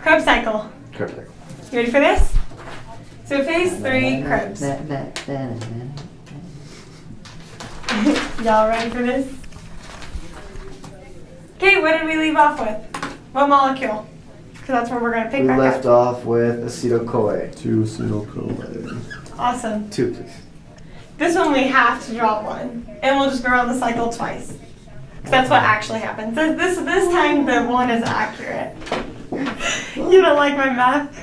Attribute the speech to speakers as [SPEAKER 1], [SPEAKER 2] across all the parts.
[SPEAKER 1] Krebs cycle.
[SPEAKER 2] Krebs Cycle.
[SPEAKER 1] You ready for this? So phase 3, Krebs. Y'all ready for this? Okay, what did we leave off with? What molecule? Because that's where we're going to pick
[SPEAKER 2] We
[SPEAKER 1] back
[SPEAKER 2] left
[SPEAKER 1] up.
[SPEAKER 2] off with acetyl-CoA.
[SPEAKER 3] 2 acetyl-CoA.
[SPEAKER 1] Awesome.
[SPEAKER 2] 2, please.
[SPEAKER 1] This one we have to draw one. And we'll just go around the cycle twice. Because that's what actually happens. This time the one is accurate. You don't like my math?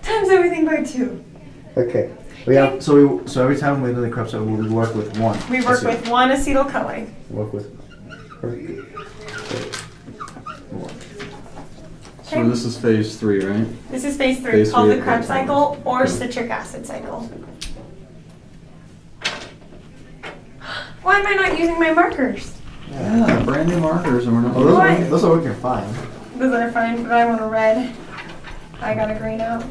[SPEAKER 1] Times everything by 2.
[SPEAKER 2] Okay. We have, so every time we do the Krebs Cycle, we work with one.
[SPEAKER 1] We work with one acetyl-CoA.
[SPEAKER 2] Work with.
[SPEAKER 3] So this is phase 3, right?
[SPEAKER 1] This is phase 3.
[SPEAKER 3] Phase
[SPEAKER 1] It's called
[SPEAKER 3] three
[SPEAKER 1] the
[SPEAKER 3] of
[SPEAKER 1] Krebs
[SPEAKER 3] Krebs
[SPEAKER 1] cycle or
[SPEAKER 3] Okay.
[SPEAKER 1] citric acid cycle. Why am I not using my markers?
[SPEAKER 3] Yeah, brand new markers and we're not.
[SPEAKER 2] Oh, those,
[SPEAKER 1] Why?
[SPEAKER 2] those are working fine.
[SPEAKER 1] Those are fine, but I want a red. I got a green out.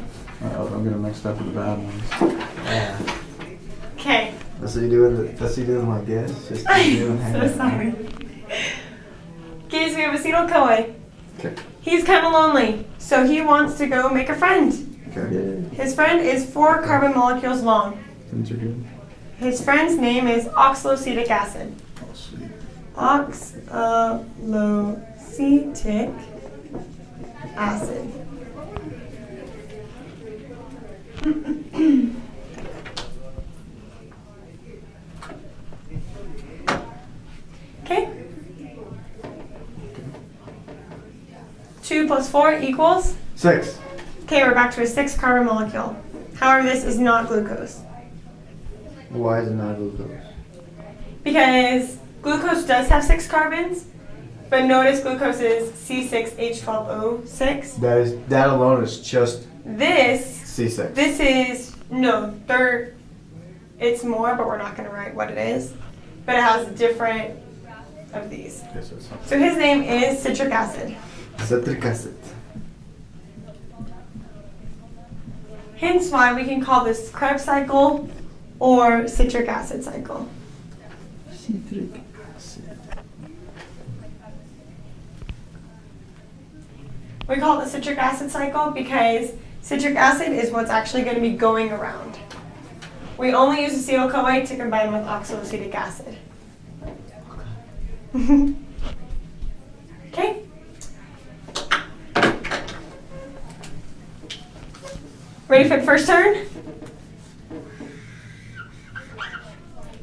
[SPEAKER 3] Oh, I'm getting mixed up with the bad ones.
[SPEAKER 2] Yeah.
[SPEAKER 1] Okay.
[SPEAKER 2] That's what you do with my guess. Just
[SPEAKER 1] I'm
[SPEAKER 2] keep doing
[SPEAKER 1] so sorry. Okay, so we have acetyl-CoA.
[SPEAKER 2] Okay.
[SPEAKER 1] He's kind of lonely, so he wants to go make a friend.
[SPEAKER 2] Okay.
[SPEAKER 1] His friend is 4 carbon molecules long.
[SPEAKER 3] Things are good.
[SPEAKER 1] His friend's name is oxaloacetic acid.
[SPEAKER 3] Oh, sweet.
[SPEAKER 1] Oxaloacetic acid. Okay. 2 plus 4 equals?
[SPEAKER 2] 6.
[SPEAKER 1] Okay, we're back to a 6 carbon molecule. However, this is not glucose.
[SPEAKER 2] Why is it not glucose?
[SPEAKER 1] Because glucose does have 6 carbons, but notice glucose is C6H12O6.
[SPEAKER 2] That alone is just
[SPEAKER 1] This
[SPEAKER 2] C6.
[SPEAKER 1] is, no, it's more, but we're not going to write what it is. But it has different of these.
[SPEAKER 2] Okay, so it's not
[SPEAKER 1] So his name is citric acid.
[SPEAKER 2] citric acid.
[SPEAKER 1] Hence why we can call this Krebs cycle or citric acid cycle.
[SPEAKER 3] Citric acid.
[SPEAKER 1] We call it the citric acid cycle because citric acid is what's actually going to be going around. We only use acetyl-CoA to combine with oxaloacetic acid. Okay. Ready for the first turn?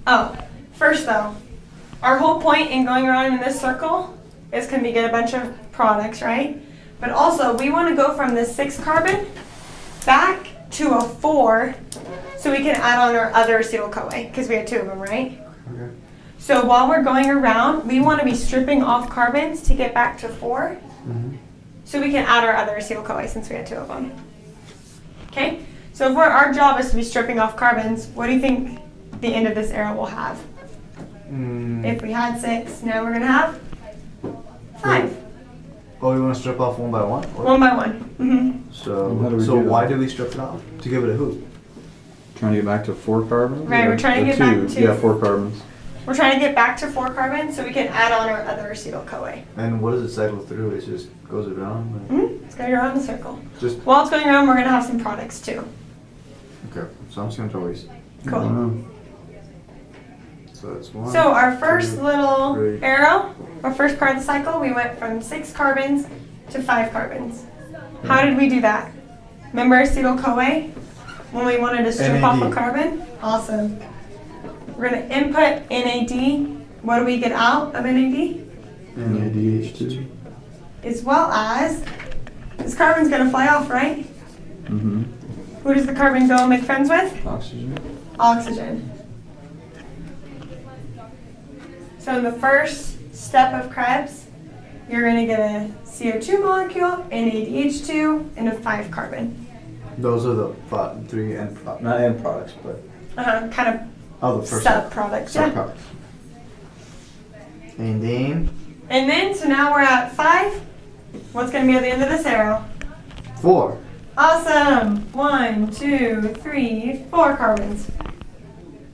[SPEAKER 1] Oh, first though, our whole point in going around in this circle is can we get a bunch of products, right? But also we want to go from this 6 carbon back to a 4 so we can add on our other acetyl-CoA because we had 2 of them, right?
[SPEAKER 2] Okay.
[SPEAKER 1] So while we're going around, we want to be stripping off carbons to get back to 4 so we can add our other acetyl-CoA since we had 2 of them. Okay, so if our job is to be stripping off carbons, what do you think the end of this arrow will have? If we had 6, now we're going to have 5.
[SPEAKER 2] Oh, we want to strip off one by one? Or-
[SPEAKER 1] 1 by 1.
[SPEAKER 2] So,
[SPEAKER 3] How do we
[SPEAKER 2] so
[SPEAKER 3] do that?
[SPEAKER 2] why do we strip it off? To give it a hoop.
[SPEAKER 3] Trying to get back to 4 carbons?
[SPEAKER 1] Right, we're trying to
[SPEAKER 3] Or
[SPEAKER 1] get back
[SPEAKER 3] 2.
[SPEAKER 1] to-
[SPEAKER 3] Yeah, 4 carbons.
[SPEAKER 1] We're trying to get back to 4 carbons so we can add on our other acetyl-CoA.
[SPEAKER 2] And what does it cycle through? It just goes around? Like,
[SPEAKER 1] It's going around the circle.
[SPEAKER 2] Just,
[SPEAKER 1] While it's going around, we're going to have some products too.
[SPEAKER 2] okay, so I'm just going to always.
[SPEAKER 1] Cool.
[SPEAKER 2] So that's 1.
[SPEAKER 1] So our first
[SPEAKER 2] 2,
[SPEAKER 1] little
[SPEAKER 2] 3.
[SPEAKER 1] arrow, our first part of the cycle, we went from 6 carbons to 5 carbons. How did we do that? Remember acetyl-CoA? When we wanted to strip off a
[SPEAKER 2] NAD.
[SPEAKER 1] carbon? Awesome. We're going to input NAD. What do we get out of NAD?
[SPEAKER 3] NADH2.
[SPEAKER 1] As well as, this carbon's going to fly off, right?
[SPEAKER 3] Mm-hmm.
[SPEAKER 1] Who does the carbon go and make friends with?
[SPEAKER 3] Oxygen.
[SPEAKER 1] Oxygen. So in the first step of Krebs, you're going to get a CO2 molecule, NADH2, and a 5 carbon.
[SPEAKER 2] Those are the 3 end products. Not end products, but.
[SPEAKER 1] Kind of
[SPEAKER 2] Oh, the first
[SPEAKER 1] sub-products. Yeah.
[SPEAKER 2] Sub-products. And then.
[SPEAKER 1] So now we're at 5. What's going to be at the end of this arrow?
[SPEAKER 2] 4.
[SPEAKER 1] Awesome. 1, 2, 3, 4 carbons.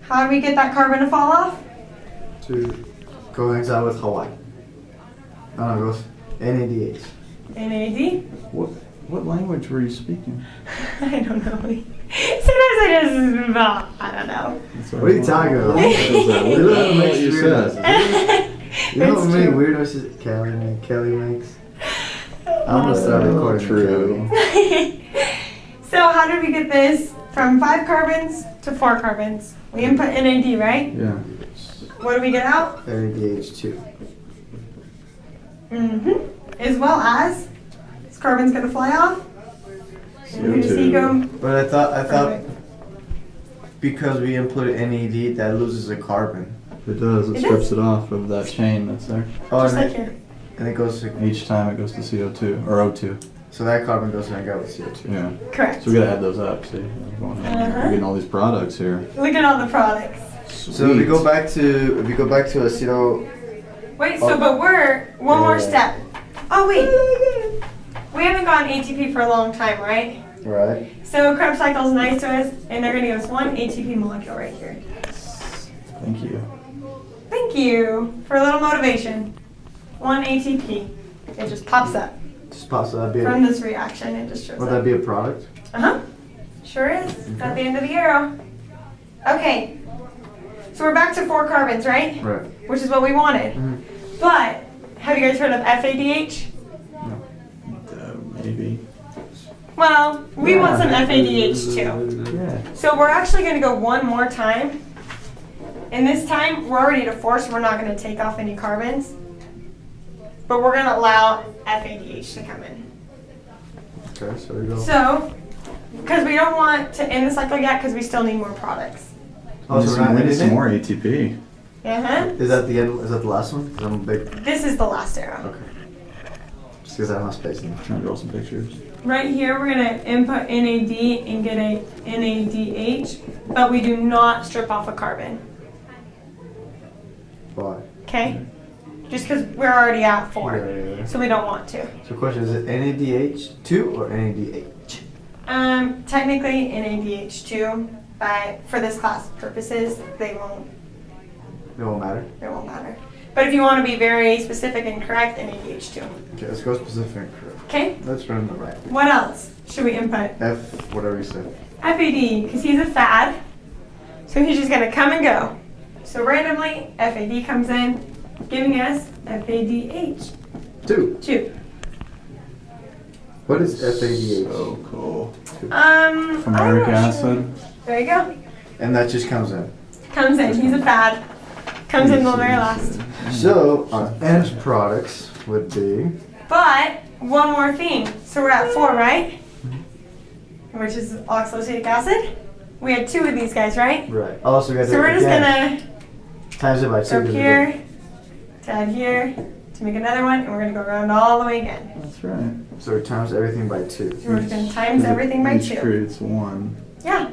[SPEAKER 1] How do we get that carbon to fall off?
[SPEAKER 2] To coincide with Hawaii. No, it goes NADH.
[SPEAKER 1] NAD.
[SPEAKER 2] What?
[SPEAKER 3] What language were you speaking?
[SPEAKER 1] I don't know. Sometimes I just, I don't know.
[SPEAKER 2] What are you talking about?
[SPEAKER 3] You don't know what you said.
[SPEAKER 2] You know
[SPEAKER 1] It's
[SPEAKER 2] how many
[SPEAKER 1] true.
[SPEAKER 2] weird noises Kelly makes? I'm gonna start recording.
[SPEAKER 3] True.
[SPEAKER 1] So how did we get this from 5 carbons to 4 carbons? We input NAD, right?
[SPEAKER 3] Yeah.
[SPEAKER 1] What do we get out?
[SPEAKER 2] NADH2.
[SPEAKER 1] As well as, this carbon's gonna fly off. You're gonna see
[SPEAKER 3] CO2.
[SPEAKER 1] go.
[SPEAKER 2] But I thought
[SPEAKER 1] Perfect.
[SPEAKER 2] because we inputted NAD, that loses a carbon.
[SPEAKER 3] It does. It
[SPEAKER 1] It
[SPEAKER 3] strips
[SPEAKER 1] does.
[SPEAKER 3] it off of that chain that's there.
[SPEAKER 2] Oh,
[SPEAKER 1] Just
[SPEAKER 2] and,
[SPEAKER 1] like here.
[SPEAKER 2] and it goes to,
[SPEAKER 3] Each time it goes to CO2 or O2.
[SPEAKER 2] so that carbon goes to hang out with CO2.
[SPEAKER 3] Yeah.
[SPEAKER 1] Correct.
[SPEAKER 3] So we gotta add those up. See, going on.
[SPEAKER 1] Uh-huh.
[SPEAKER 3] We're getting all these products here.
[SPEAKER 1] Look at all the products.
[SPEAKER 2] So if we go back to aceto,
[SPEAKER 1] Wait,
[SPEAKER 2] Oh.
[SPEAKER 1] so but we're one more
[SPEAKER 2] Yeah.
[SPEAKER 1] step. Oh wait, we haven't gotten ATP for a long time, right?
[SPEAKER 2] right?
[SPEAKER 1] So Krebs Cycle is nice to us, and they're gonna give us 1 ATP molecule right here.
[SPEAKER 3] Thank you.
[SPEAKER 1] Thank you for a little motivation. 1 ATP. It just pops up
[SPEAKER 2] Just pause. So that'd be
[SPEAKER 1] from
[SPEAKER 2] a,
[SPEAKER 1] this reaction. It just shows
[SPEAKER 2] would
[SPEAKER 1] up.
[SPEAKER 2] that be a product?
[SPEAKER 1] Uh-huh. Sure is. It's at the end of the arrow. Okay. So we're back to 4 carbons, right?
[SPEAKER 2] Right.
[SPEAKER 1] Which is what we wanted.
[SPEAKER 2] Mhm.
[SPEAKER 1] But have you guys heard of FADH?
[SPEAKER 3] Maybe.
[SPEAKER 1] Well, we want some FADH too.
[SPEAKER 3] Yeah.
[SPEAKER 1] So we're actually going to go one more time. And this time we're already at a 4, so we're not going to take off any carbons. But we're going to allow FADH to come in.
[SPEAKER 2] Okay, so we go.
[SPEAKER 1] So, because we don't want to end the cycle yet, because we still need more products.
[SPEAKER 2] Oh, so we're not
[SPEAKER 3] we need
[SPEAKER 1] Mm-hmm.
[SPEAKER 3] some
[SPEAKER 2] ending?
[SPEAKER 3] more ATP.
[SPEAKER 1] Uh-huh.
[SPEAKER 2] Is that the end? Is that the last one? 'Cause I'm a big.
[SPEAKER 1] This is the last arrow.
[SPEAKER 2] Okay. Just because I have no space in
[SPEAKER 3] Trying to draw some pictures.
[SPEAKER 1] Right here, we're going to input NAD and get a NADH, but we do not strip off a carbon.
[SPEAKER 2] Why?
[SPEAKER 1] Okay? Just because we're already at 4.
[SPEAKER 2] Yeah.
[SPEAKER 1] So we don't want to.
[SPEAKER 2] So question, is it NADH2 or NADH?
[SPEAKER 1] Technically NADH2, but for this class purposes,
[SPEAKER 2] It won't matter.
[SPEAKER 1] it won't matter. But if you want to be very specific and correct, NADH2.
[SPEAKER 2] Okay, let's go specific.
[SPEAKER 1] Okay?
[SPEAKER 2] Let's run the right.
[SPEAKER 1] What else should we input?
[SPEAKER 2] F, whatever you said.
[SPEAKER 1] FAD, because he's a fad. So he's just going to come and go. So randomly, FAD comes in, giving us FADH2.
[SPEAKER 2] 2. What is FADH?
[SPEAKER 3] So cool.
[SPEAKER 1] I'm
[SPEAKER 3] Fumaric
[SPEAKER 1] not
[SPEAKER 3] acid.
[SPEAKER 1] Sure. There you go.
[SPEAKER 2] And that just comes in.
[SPEAKER 1] Comes in. He's a fad. Comes in the very last.
[SPEAKER 2] So our end products would be.
[SPEAKER 1] But one more thing. So we're at 4, right? Which is oxaloacetic acid. We had 2 of these guys, right?
[SPEAKER 2] Right. Also, we got
[SPEAKER 1] So we're just gonna
[SPEAKER 2] times it by 2.
[SPEAKER 1] go up here, to add here, to make another one, and we're gonna go around all the way again.
[SPEAKER 3] That's right.
[SPEAKER 2] So we times everything by 2.
[SPEAKER 1] So we're just gonna times everything by
[SPEAKER 3] Each
[SPEAKER 1] 2.
[SPEAKER 3] creates 1.
[SPEAKER 1] Yeah.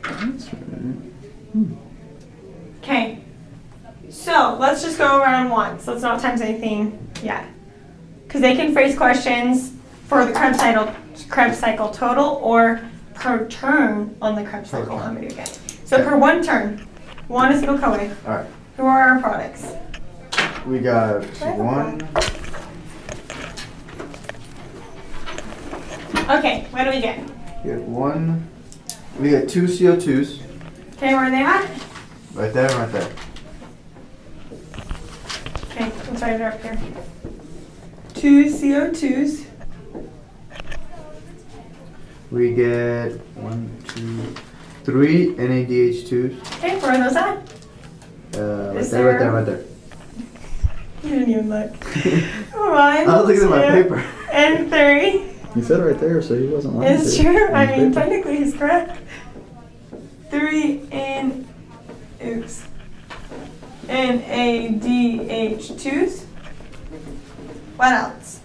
[SPEAKER 3] That's right.
[SPEAKER 1] Okay. So let's just go around once. Let's not times anything yet. Because they can phrase questions for the Krebs cycle total or per turn on the Krebs cycle. How many do we get? So per one turn, 1 acetyl-CoA.
[SPEAKER 2] Alright.
[SPEAKER 1] Who are our products?
[SPEAKER 2] We got 1.
[SPEAKER 1] Okay, what do we get?
[SPEAKER 2] We got 1. We got 2 CO2s.
[SPEAKER 1] Okay, where are they at?
[SPEAKER 2] Right there and right there.
[SPEAKER 1] Okay, let's write it up here. 2 CO2s.
[SPEAKER 2] We get 1, 2, 3 NADH2s.
[SPEAKER 1] Okay, where are those at?
[SPEAKER 2] Right
[SPEAKER 1] Is
[SPEAKER 2] there, right there,
[SPEAKER 1] there-
[SPEAKER 2] right there.
[SPEAKER 1] You didn't even look. 1,
[SPEAKER 2] I was looking at my
[SPEAKER 1] 2,
[SPEAKER 2] paper.
[SPEAKER 1] and 3.
[SPEAKER 3] You said it right there, so he wasn't lying.
[SPEAKER 1] It's
[SPEAKER 3] to you.
[SPEAKER 1] true.
[SPEAKER 3] On
[SPEAKER 1] I
[SPEAKER 3] his
[SPEAKER 1] mean,
[SPEAKER 3] paper.
[SPEAKER 1] technically he's correct. 3 and oops. NADH2s. What else?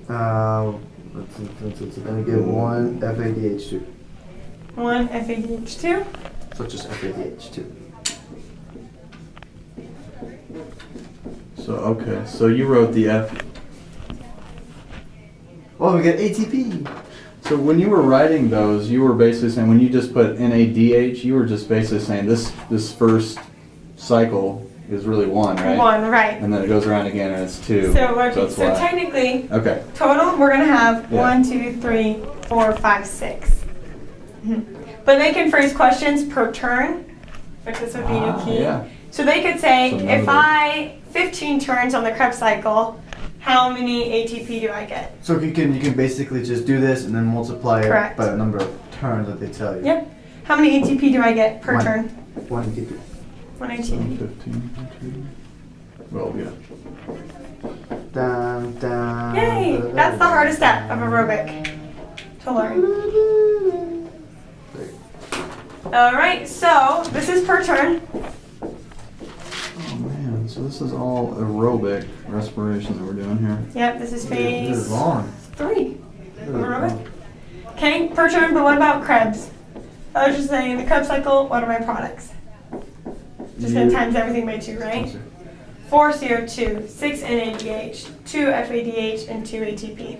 [SPEAKER 2] Let's gonna get 1 FADH2.
[SPEAKER 1] 1 FADH2.
[SPEAKER 2] So just FADH2.
[SPEAKER 3] So, okay. So you wrote the F.
[SPEAKER 2] Oh, we get ATP.
[SPEAKER 3] So when you were writing those, you were basically saying, when you just put NADH, you were just basically saying this first cycle is really 1, right?
[SPEAKER 1] 1, right.
[SPEAKER 3] And then it goes around again and it's 2.
[SPEAKER 1] So
[SPEAKER 3] that's
[SPEAKER 1] so
[SPEAKER 3] why.
[SPEAKER 1] technically,
[SPEAKER 3] Okay.
[SPEAKER 1] total, we're going to have
[SPEAKER 3] Yeah.
[SPEAKER 1] 1, 2, 3, 4, 5, 6. But they can phrase questions per turn, which this would be a key.
[SPEAKER 3] Yeah.
[SPEAKER 1] So they could say,
[SPEAKER 3] So
[SPEAKER 1] if
[SPEAKER 3] number.
[SPEAKER 1] 15 turns on the Krebs cycle, how many ATP do I get?
[SPEAKER 2] So you can basically just do this and then multiply
[SPEAKER 1] Correct.
[SPEAKER 2] it by the number of turns that they tell you.
[SPEAKER 1] Yep. How many ATP do I get per
[SPEAKER 2] One.
[SPEAKER 1] turn?
[SPEAKER 2] 1 ATP.
[SPEAKER 1] 1
[SPEAKER 3] So
[SPEAKER 1] ATP.
[SPEAKER 3] 15, 2. Well, yeah.
[SPEAKER 2] Dun, dun,
[SPEAKER 1] Yay!
[SPEAKER 2] da, da,
[SPEAKER 1] That's the
[SPEAKER 2] da,
[SPEAKER 1] hardest step
[SPEAKER 2] da.
[SPEAKER 1] of aerobic to learn. All right, so this is per turn.
[SPEAKER 3] Oh man, so this is all aerobic respiration that we're doing here.
[SPEAKER 1] Yep, this is
[SPEAKER 2] This
[SPEAKER 1] phase
[SPEAKER 2] is long.
[SPEAKER 1] 3 of aerobic. Okay, per turn, but what about Krebs? I was just saying, the Krebs cycle, what are my products? Just gonna times everything by 2, right? 4 CO2, 6 NADH, 2 FADH, and 2 ATP.